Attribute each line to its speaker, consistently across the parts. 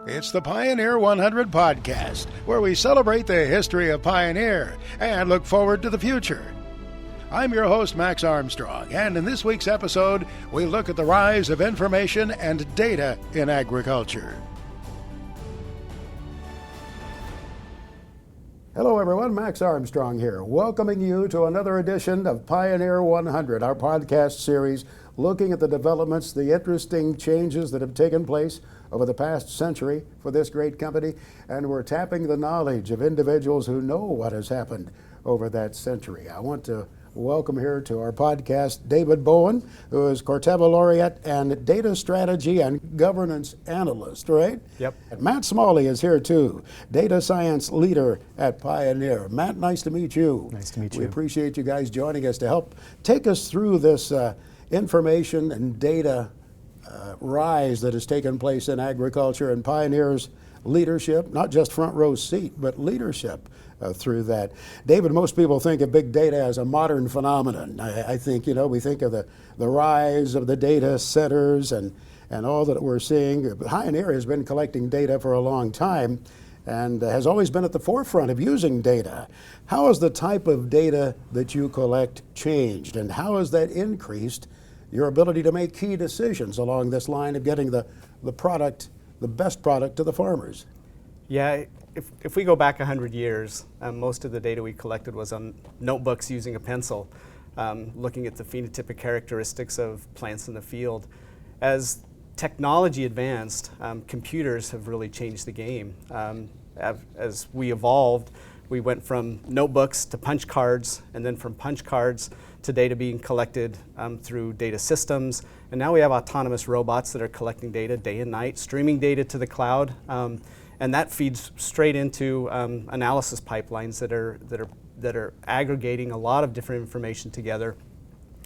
Speaker 1: It's the Pioneer 100 podcast, where we celebrate the history of Pioneer and look forward to the future. I'm your host, Max Armstrong, and in this week's episode, we look at the rise of information and data in agriculture. Hello, everyone. Max Armstrong here, welcoming you to another edition of Pioneer 100, our podcast series looking at the developments, the interesting changes that have taken place over the past century for this great company, and we're tapping the knowledge of individuals who know what has happened over that century. I want to welcome here to our podcast David Bowen, who is Corteva Laureate and Data Strategy and Governance Analyst, right?
Speaker 2: Yep.
Speaker 1: And Matt Smalley is here too, Data Science Leader at Pioneer. Matt, nice to meet you.
Speaker 2: Nice to meet you.
Speaker 1: We appreciate you guys joining us to help take us through this information and data rise that has taken place in agriculture and Pioneer's leadership, not just front row seat, but leadership through that. David, most people think of big data as a modern phenomenon. I think, we think of the rise of the data centers and all that we're seeing. Pioneer has been collecting data for a long time and has always been at the forefront of using data. How has the type of data that you collect changed, and how has that increased your ability to make key decisions along this line of getting the product, the best product to the farmers?
Speaker 2: Yeah, if we go back 100 years, most of the data we collected was on notebooks using a pencil, looking at the phenotypic characteristics of plants in the field. As technology advanced, computers have really changed the game. As we evolved, we went from notebooks to punch cards, and then from punch cards to data being collected through data systems. And now we have autonomous robots that are collecting data day and night, streaming data to the cloud. And that feeds straight into analysis pipelines that are aggregating a lot of different information together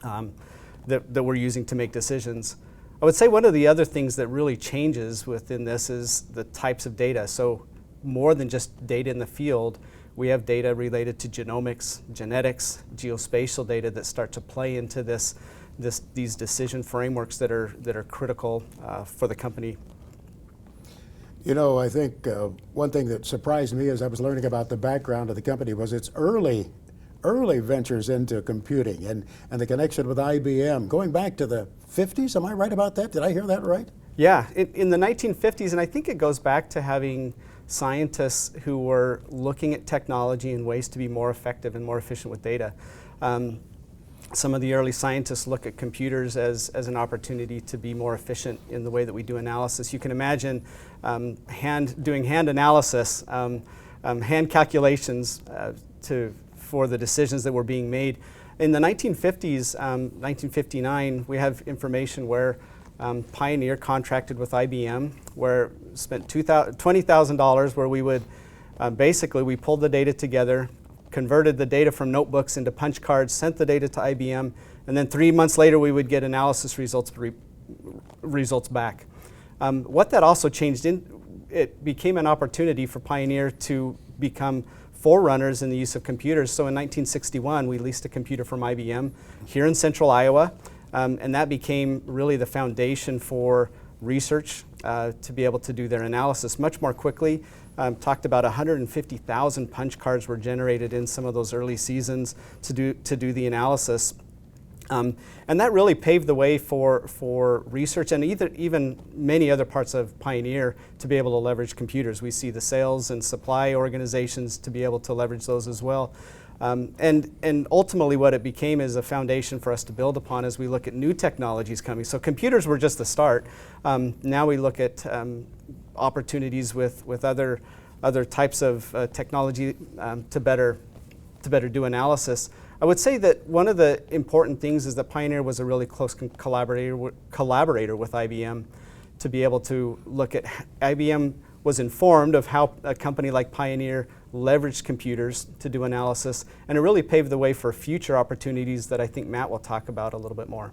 Speaker 2: that we're using to make decisions. I would say one of the other things that really changes within this is the types of data. So more than just data in the field, we have data related to genomics, genetics, geospatial data that start to play into these decision frameworks that are critical for the company.
Speaker 1: I think one thing that surprised me as I was learning about the background of the company was its early ventures into computing and the connection with IBM, going back to the 50s. Am I right about that? Did I hear that right?
Speaker 2: Yeah, in the 1950s, and I think it goes back to having scientists who were looking at technology and ways to be more effective and more efficient with data. Some of the early scientists look at computers as an opportunity to be more efficient in the way that we do analysis. You can imagine doing hand analysis, hand calculations for the decisions that were being made. In the 1950s, 1959, we have information where Pioneer contracted with IBM, where spent $20,000, where we would we pulled the data together, converted the data from notebooks into punch cards, sent the data to IBM, and then 3 months later we would get analysis results back. What that also changed, it became an opportunity for Pioneer to become forerunners in the use of computers. So in 1961, we leased a computer from IBM here in central Iowa. And that became really the foundation for research to be able to do their analysis much more quickly. Talked about 150,000 punch cards were generated in some of those early seasons to do the analysis. And that really paved the way for research and even many other parts of Pioneer to be able to leverage computers. We see the sales and supply organizations to be able to leverage those as well. And ultimately what it became is a foundation for us to build upon as we look at new technologies coming. So computers were just the start. Now we look at opportunities with other types of technology to better do analysis. I would say that one of the important things is that Pioneer was a really close collaborator with IBM to be able to look at. IBM was informed of how a company like Pioneer leveraged computers to do analysis, and it really paved the way for future opportunities that I think Matt will talk about a little bit more.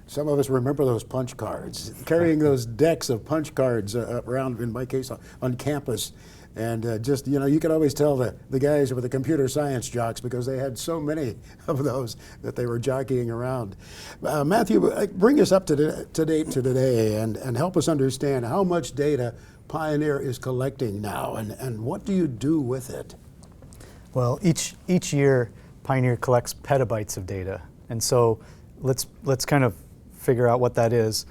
Speaker 1: Some of us remember those punch cards, carrying those decks of punch cards around, in my case, on campus. And just, you can always tell the guys were the computer science jocks because they had so many of those that they were jockeying around. Matthew, bring us up to date to today and help us understand how much data Pioneer is collecting now and what do you do with it?
Speaker 3: Well, each year Pioneer collects petabytes of data. And so let's kind of figure out what that is.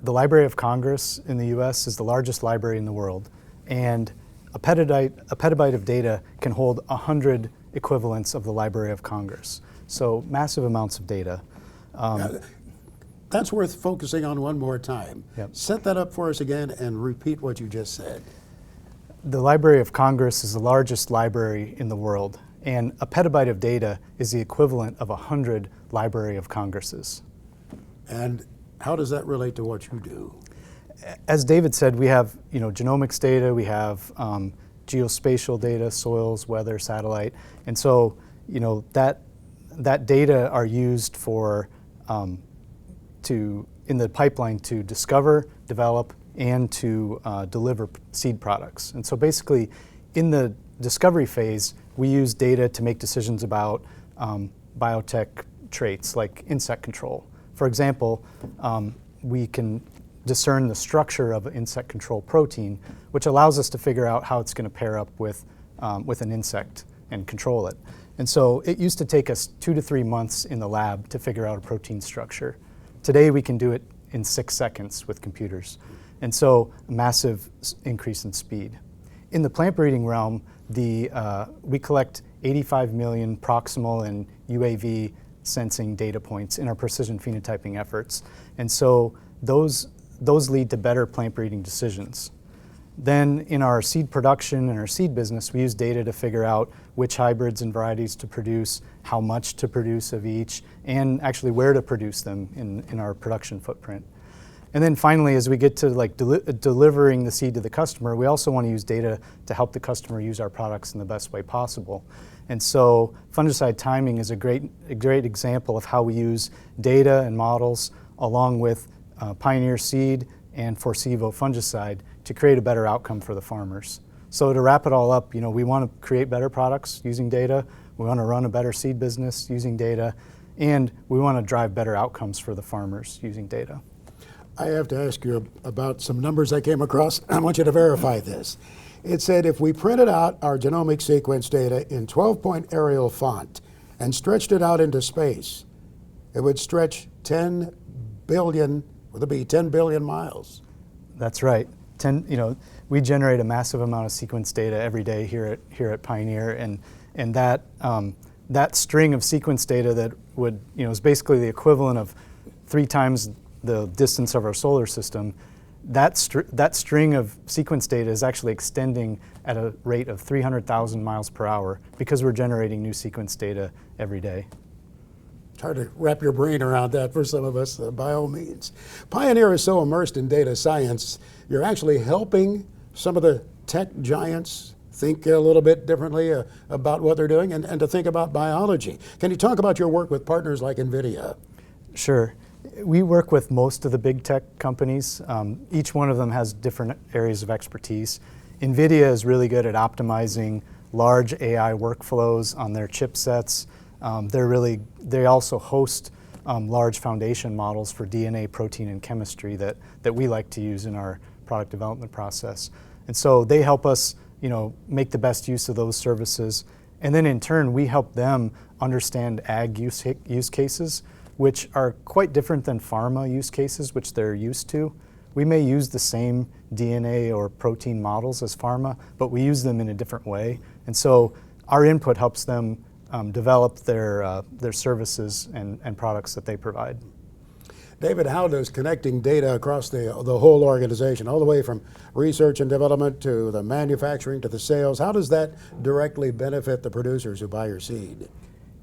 Speaker 3: The Library of Congress in the US is the largest library in the world. And a petabyte of data can hold 100 equivalents of the Library of Congress. So massive amounts of data.
Speaker 1: That's worth focusing on one more time.
Speaker 3: Yep.
Speaker 1: Set that up for us again and repeat what you just said.
Speaker 3: The Library of Congress is the largest library in the world, and a petabyte of data is the equivalent of 100 Library of Congresses.
Speaker 1: And how does that relate to what you do?
Speaker 3: As David said, we have genomics data, we have geospatial data, soils, weather, satellite, and so that data are used for in the pipeline to discover, develop, and to deliver seed products. And so basically, in the discovery phase, we use data to make decisions about biotech traits like insect control. For example, we can discern the structure of an insect control protein, which allows us to figure out how it's going to pair up with an insect and control it. And so it used to take us 2 to 3 months in the lab to figure out a protein structure. Today we can do it in 6 seconds with computers. And so a massive increase in speed. In the plant breeding realm, we collect 85 million proximal and UAV sensing data points in our precision phenotyping efforts. And so those lead to better plant breeding decisions. Then in our seed production and our seed business, we use data to figure out which hybrids and varieties to produce, how much to produce of each, and actually where to produce them in our production footprint. And then finally, as we get to delivering the seed to the customer, we also want to use data to help the customer use our products in the best way possible. And so fungicide timing is a great example of how we use data and models along with Pioneer seed and Forcevo fungicide to create a better outcome for the farmers. So to wrap it all up, we want to create better products using data, we want to run a better seed business using data, and we want to drive better outcomes for the farmers using data.
Speaker 1: I have to ask you about some numbers I came across. I want you to verify this. It said if we printed out our genomic sequence data in 12-point Arial font and stretched it out into space, it would stretch 10 billion, with a B, 10 billion miles.
Speaker 3: That's right. We generate a massive amount of sequence data every day here at Pioneer, and that string of sequence data that is basically the equivalent of 3 times the distance of our solar system. That string of sequence data is actually extending at a rate of 300,000 miles per hour because we're generating new sequence data every day.
Speaker 1: It's hard to wrap your brain around that for some of us, by all means. Pioneer is so immersed in data science, you're actually helping some of the tech giants think a little bit differently about what they're doing and to think about biology. Can you talk about your work with partners like NVIDIA?
Speaker 3: Sure. We work with most of the big tech companies. Each one of them has different areas of expertise. NVIDIA is really good at optimizing large AI workflows on their chipsets. They also host large foundation models for DNA, protein, and chemistry that we like to use in our product development process. And so they help us, make the best use of those services. And then in turn, we help them understand ag use cases, which are quite different than pharma use cases, which they're used to. We may use the same DNA or protein models as pharma, but we use them in a different way. And so our input helps them develop their services and products that they provide.
Speaker 1: David, how does connecting data across the whole organization, all the way from research and development to the manufacturing to the sales, how does that directly benefit the producers who buy your seed?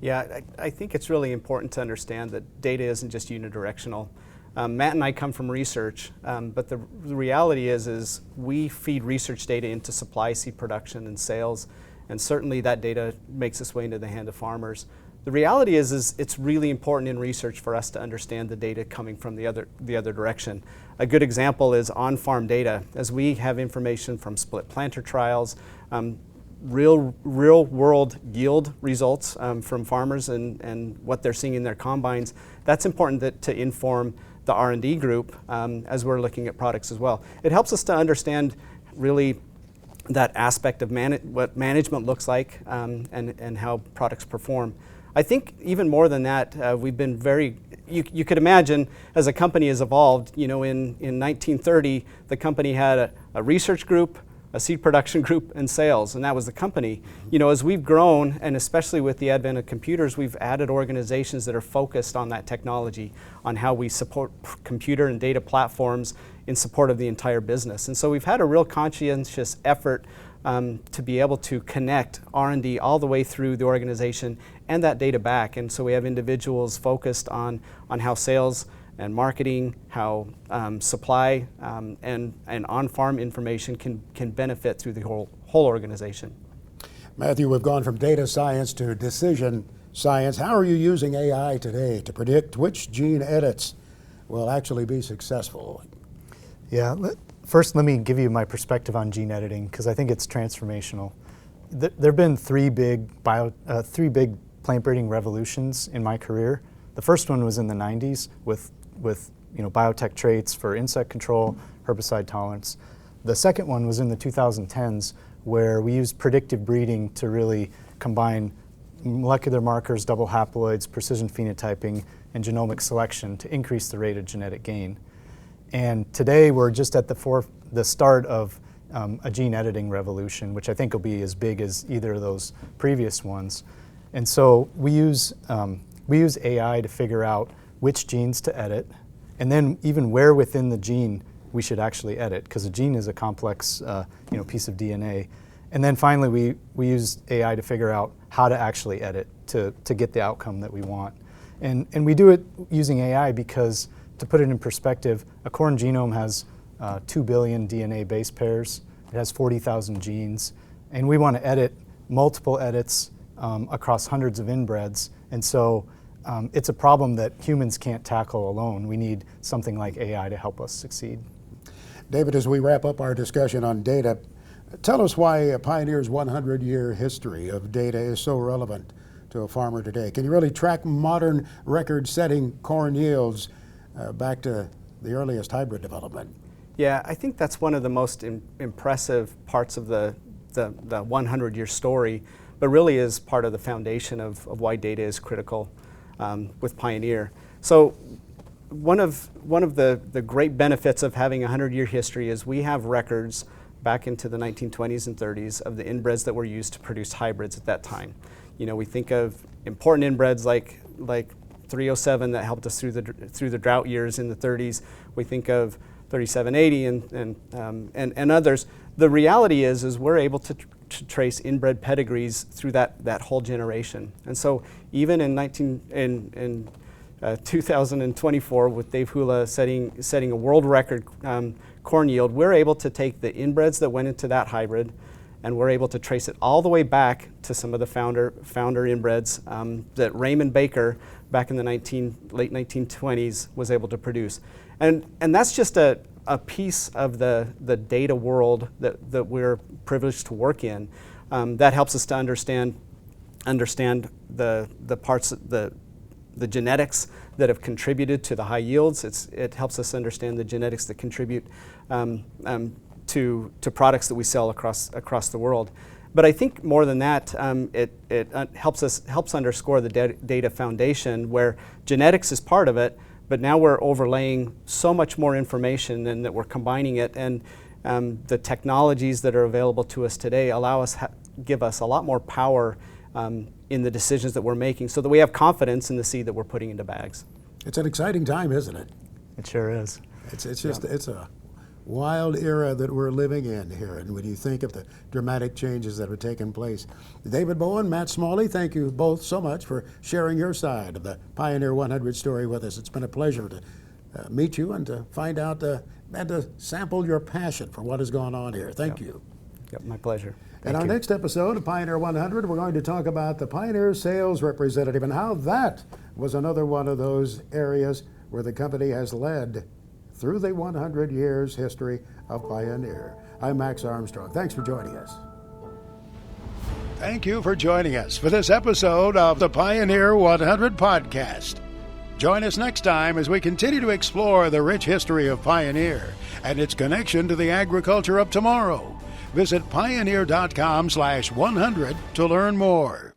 Speaker 2: Yeah, I think it's really important to understand that data isn't just unidirectional. Matt and I come from research, but the reality is we feed research data into supply seed production and sales, and certainly that data makes its way into the hand of farmers. The reality is it's really important in research for us to understand the data coming from the other direction. A good example is on-farm data. As we have information from split planter trials, real world yield results from farmers and what they're seeing in their combines, that's important to inform the R&D group as we're looking at products as well. It helps us to understand really that aspect of what management looks like and how products perform. I think even more than that, we've been you could imagine as a company has evolved, in 1930, the company had a research group, a seed production group, and sales, and that was the company. As we've grown, and especially with the advent of computers, we've added organizations that are focused on that technology, on how we support computer and data platforms in support of the entire business. And so we've had a real conscientious effort to be able to connect R&D all the way through the organization and that data back. And so we have individuals focused on how sales and marketing, how supply and on-farm information can benefit through the whole organization.
Speaker 1: Matthew, we've gone from data science to decision science. How are you using AI today to predict which gene edits will actually be successful?
Speaker 3: Yeah, first let me give you my perspective on gene editing, because I think it's transformational. There have been three big plant breeding revolutions in my career. The first one was in the 90s with biotech traits for insect control, herbicide tolerance. The second one was in the 2010s, where we used predictive breeding to really combine molecular markers, double haploids, precision phenotyping, and genomic selection to increase the rate of genetic gain. And today we're just at the start of a gene editing revolution, which I think will be as big as either of those previous ones. And so we use AI to figure out which genes to edit, and then even where within the gene we should actually edit, because a gene is a complex piece of DNA. And then finally we use AI to figure out how to actually edit to get the outcome that we want. And we do it using AI because, to put it in perspective, a corn genome has 2 billion DNA base pairs. It has 40,000 genes. And we want to edit multiple edits across hundreds of inbreds. And so it's a problem that humans can't tackle alone. We need something like AI to help us succeed.
Speaker 1: David, as we wrap up our discussion on data, tell us why Pioneer's 100-year history of data is so relevant to a farmer today. Can you really track modern record-setting corn yields back to the earliest hybrid development?
Speaker 2: Yeah, I think that's one of the most impressive parts of the 100-year story, but really is part of the foundation of why data is critical with Pioneer. So one of the great benefits of having a 100-year history is we have records back into the 1920s and 30s of the inbreds that were used to produce hybrids at that time. We think of important inbreds like 307 that helped us through the drought years in the 30s. We think of 3780 and others. The reality is we're able to trace inbred pedigrees through that whole generation. And so even in 2024, with Dave Hula setting a world record corn yield, we're able to take the inbreds that went into that hybrid, and we're able to trace it all the way back to some of the founder inbreds that Raymond Baker back in the late 1920s was able to produce. And that's just a piece of the data world that we're privileged to work in. That helps us to understand the parts, the genetics that have contributed to the high yields. It helps us understand the genetics that contribute to products that we sell across the world. But I think more than that, it helps underscore the data foundation, where genetics is part of it, but now we're overlaying so much more information and that we're combining it, and the technologies that are available to us today give us a lot more power in the decisions that we're making, so that we have confidence in the seed that we're putting into bags.
Speaker 1: It's an exciting time, isn't it?
Speaker 3: It sure is.
Speaker 1: It's a wild era that we're living in here, and when you think of the dramatic changes that have taken place. David Bowen, Matt Smalley, thank you both so much for sharing your side of the Pioneer 100 story with us. It's been a pleasure to meet you and to find out and to sample your passion for what has gone on here. Thank you.
Speaker 2: Yep, my pleasure.
Speaker 1: In
Speaker 2: Thank
Speaker 1: our
Speaker 2: you.
Speaker 1: next episode of Pioneer 100, we're going to talk about the Pioneer sales representative and how that was another one of those areas where the company has led through the 100 years history of Pioneer. I'm Max Armstrong. Thanks for joining us. Thank you for joining us for this episode of the Pioneer 100 podcast. Join us next time as we continue to explore the rich history of Pioneer and its connection to the agriculture of tomorrow. Visit pioneer.com/100 to learn more.